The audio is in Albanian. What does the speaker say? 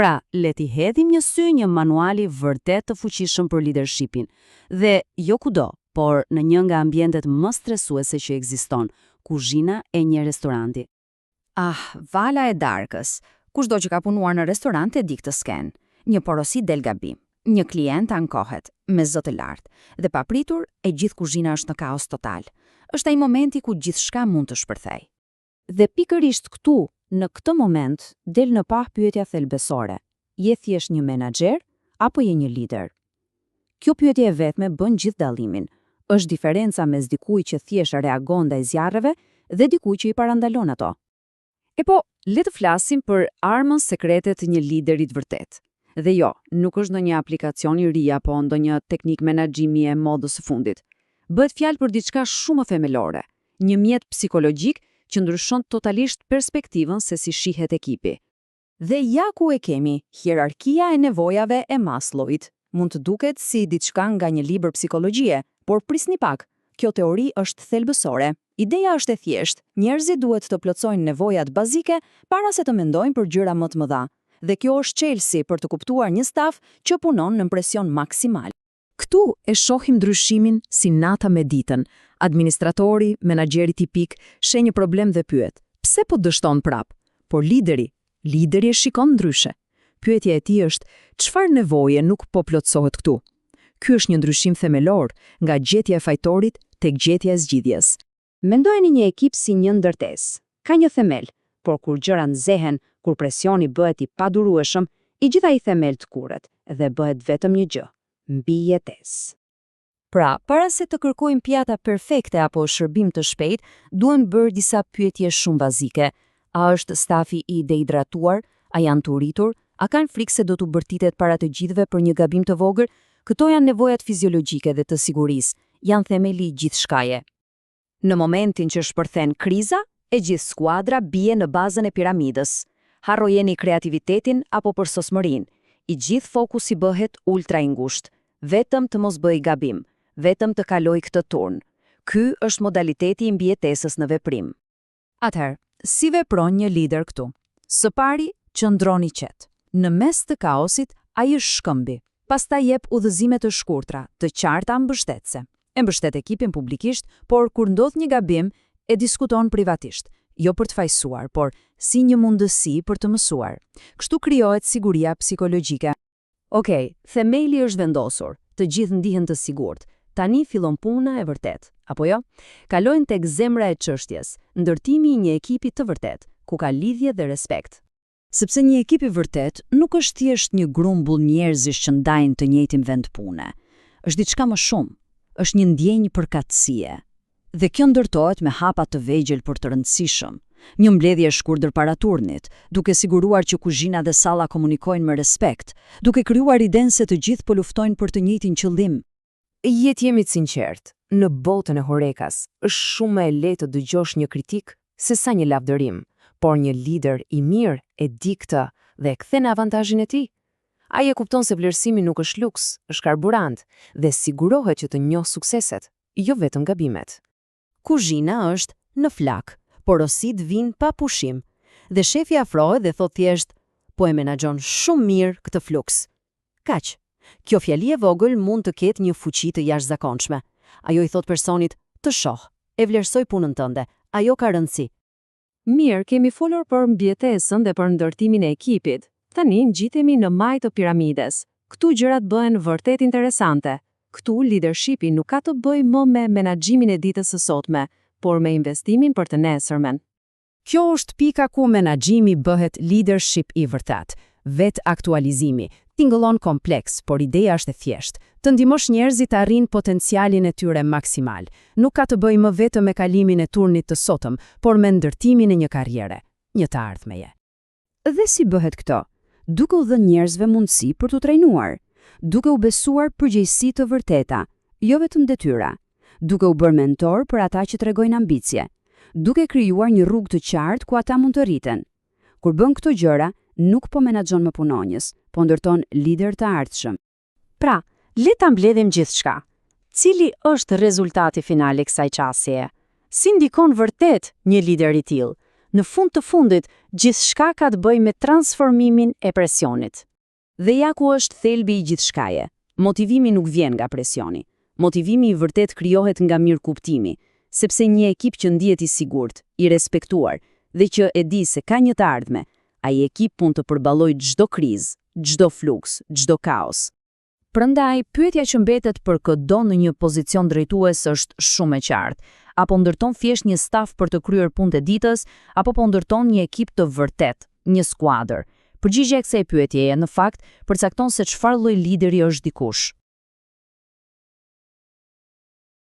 Pra, le t'i hedhim një sy një manuali vërtet të fuqishëm për leadershipin. Dhe jo kudo, por në një nga ambientet më stresuese që ekziston, kuzhina e një restoranti. Vala e darkës. Kushdo që ka punuar në restorant e di këtë sken. Një porosi del gabim. Një klient ankohet, me zë të lartë, dhe papritur e gjithë kuzhina është në kaos total. Është ai momenti ku gjithçka mund të shpërthej. Dhe pikërisht këtu, në këtë moment, del në pa pyetja thelbësore. Je thjesht një menaxher apo je një lider? Kjo pyetje e vetme bën gjithë dallimin. Është diferenca mes dikujt që thjesht reagon ndaj zjarreve dhe dikujt që i parandalon ato. E po, le të flasim për armën sekrete të një liderit vërtet. Dhe jo, nuk është ndonjë aplikacion i ri apo ndonjë teknik menaxhimi e modës së fundit. Bëhet fjalë për diçka shumë themelore, një mjet psikologjik që ndryshon totalisht perspektivën se si shihet ekipi. Dhe ja ku e kemi, hierarkia e nevojave e Maslowit. Mund të duket si diçka nga një libër psikologjie, por prisni pak, kjo teori është thelbësore. Ideja është e thjeshtë, njerëzit duhet të plotësojnë nevojat bazike para se të mendojnë për gjëra më të mëdha. Dhe kjo është çelësi për të kuptuar një staf që punon në presion maksimal. Këtu e shohim ndryshimin si nata me ditën. Administratori, menaxheri tipik, sheh një problem dhe pyet: pse po dështon prap? Por lideri e shikon ndryshe. Pyetja e tij është: çfarë nevoje nuk po plotësohet këtu? Ky është një ndryshim themelor nga gjetja e fajtorit tek gjetja e zgjidhjes. Mendojeni një ekip si një ndërtesë. Ka një themel, por kur gjëra nxehen, kur presioni bëhet i padurueshëm, i gjitha i themel të kurret dhe bëhet vetëm një gjë: mbijetesë. Pra, para se të kërkojmë pjata perfekte apo shërbim të shpejt, duhen bërë disa pyetje shumë bazike. A është stafi i dehidratuar? A janë të uritur? A kanë frikë se do t'u bërtitet para të gjithëve për një gabim të vogël? Këto janë nevojat fiziologjike dhe të sigurisë, janë themeli i gjithçkaje. Në momentin që shpërthen kriza, e gjithë skuadra bie në bazën e piramidës. Harrojeni kreativitetin apo përsosmërinë. I gjithë fokusi bëhet ultra i ngushtë, vetëm të mos bëj gabim, vetëm të kaloj këtë turn. Ky është modaliteti i mbijetesës në veprim. Atëherë, si vepron një lider këtu? Së pari, qëndroni qetë. Në mes të kaosit, ai është shkëmbi. Pastaj jep udhëzime të shkurtra, të qarta mbështetëse. E mbështet ekipin publikisht, por kur ndodh një gabim, e diskuton privatisht, jo për të fajsuar, por si një mundësi për të mësuar. Kështu krijohet siguria psikologjike. Okej, themeli është vendosur, të gjithë ndihen të sigurt. Tani fillon puna e vërtet, apo jo? Kalojnë tek zemra e çështjes, ndërtimi i një ekipi të vërtet, ku ka lidhje dhe respekt. Sepse një ekip i vërtet nuk është thjesht një grumbull njerëzish që ndajnë të njëjtin vend pune. Është diçka më shumë, është një ndjenjë përkatësie. Dhe kjo ndërtohet me hapa të vegjël por të rëndësishëm. Një mbledhje e shkurtër para turnit, duke siguruar që kuzhina dhe salla komunikojnë me respekt, duke krijuar idenë se të gjithë po luftojnë për të njëjtin qëllim. Jemi të sinqert, në botën e Horekas është shumë më e lehtë të dëgjosh një kritik se sa një lavdërim, por një lider i mirë e di këtë dhe e kthen avantazhin e tij. Ai e kupton se vlerësimi nuk është luks, është karburant dhe sigurohet që të njohë sukseset, jo vetëm gabimet. Kuzhina është në flak, porosit vijnë pa pushim, dhe shefi afrohet dhe thot thjesht: po e menaxhon shumë mirë këtë fluks. Kaq. Kjo fjali e vogël mund të ketë një fuqi të jashtëzakonshme. Ajo i thot personit: të shoh, e vlerësoj punën tënde, ajo ka rëndësi. Mirë, kemi folur për mbijetesën dhe për ndërtimin e ekipit. Tani ngjitemi në majë të piramides. Këtu gjërat bëhen vërtet interesante. Këtu leadershipi nuk ka të bëjë më me menaxhimin e ditës së sotme, por me investimin për të nesërmen. Kjo është pika ku menaxhimi bëhet leadership i vërtet. Vet aktualizimi, tingëllon kompleks, por ideja është e thjeshtë. Të ndihmosh njerëzit të arrijnë potencialin e tyre maksimal. Nuk ka të bëjë më vetëm me kalimin e turnit të sotëm, por me ndërtimin e një karriere, një të ardhmeje. Dhe si bëhet këto? Duke u dhënë njerëzve mundësi për të trajnuar, duke u besuar përgjegjësi të vërteta, jo vetëm detyra, duke u bërë mentor për ata që tregojnë ambicie, duke krijuar një rrugë të qartë ku ata mund të rriten. Kur bën këto gjëra, nuk po menaxhon më punonjës, po ndërton lider të ardhshëm. Pra, le ta mbledhim gjithçka. Cili është rezultati final i kësaj qasjeje? Si ndikon vërtet një lider i tillë? Në fund të fundit, gjithçka ka të bëjë me transformimin e presionit. Dhe ja ku është thelbi i gjithçkaje. Motivimi nuk vjen nga presioni. Motivimi i vërtet krijohet nga mirëkuptimi, sepse një ekip që ndihet i sigurt, i respektuar dhe që e di se ka një të ardhme, ai ekip mund të përballojë çdo krizë, çdo fluks, çdo kaos. Prandaj, pyetja që mbetet për çdo në një pozicion drejtues është shumë e qartë. Apo ndërton thjesht një staf për të kryer punët e ditës, apo po ndërton një ekip të vërtet, një skuadër? Përgjigjja e kësaj pyetjeje në fakt përcakton se çfarë lloj lideri është dikush.